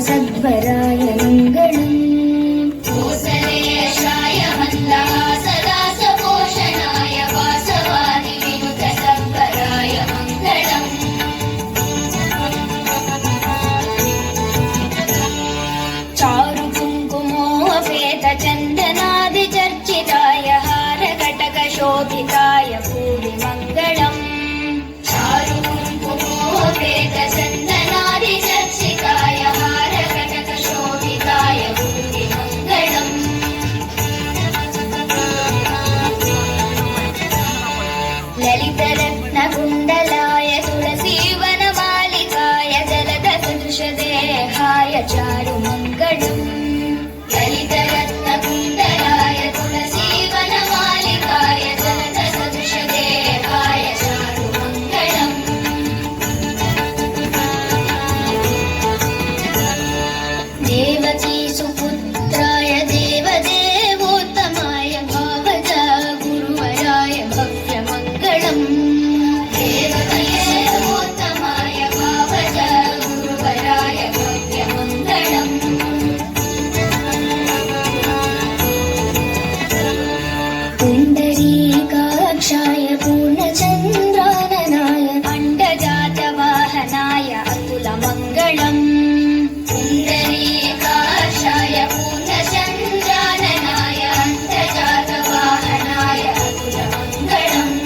सद्वराय मङ्गलम् कोसलेशाय मन्दहासदासपोषणाय वासवादिविनुत सद्वराय मङ्गलम् चारु कुङ्कुमोपेत चन्दनादिचर्चिताय हारकटकशोभिताय भूरिमङ्गलम् चारु कुङ्कुमोपेत चन्दनादिचर्चिताय हारकटकशोभिताय भूरिमङ्गलम् ललितरत्नकुण्डलाय तुलसीवनमालिकाय जलदसदृशदेहाय चारुमङ्गलम् ललितरत्नकुण्डलाय तुलसीवनमालिकाय जलदसदृशदेहाय चारुमङ्गलम् देवकी सुपुत्राय देवदेवोत्तमाय भावजा गुरुवराय भव्यमङ्गलम् देवकी देवोत्तमाय भावजा गुरुवराय भव्यमङ्गलम् पुण्डरीकाक्षाय पूर्णचन्द्राननाय अण्डजातवाहनाय अतुलमङ्गलम् पुण्डरीकाक्षाय पूर्णचन्द्राननाय अण्डजातवाहनाय अतुलमङ्गलम्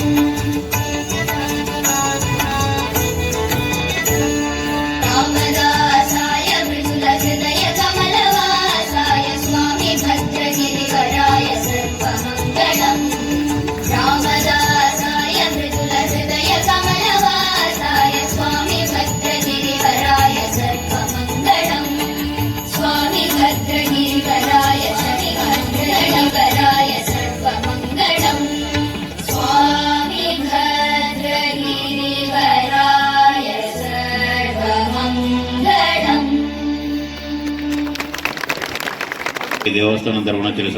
रामदासाय मृदुलहृदय कमलवासाय स्वामी भद्रगिरिवराय सर्वमङ्गलम् रामदासाय मृदुलहृदय कमलवासाय स्वामी भद्रगिरिवराय सर्वमङ्गलम् स्वामी भद्रगिरिवराय श्रीभद्रगिरिवराय सर्वमङ्गलम् स्वामी भद्रगिरिवराय सर्वमङ्गलम् దేవస్థానం తరపున తెలుసు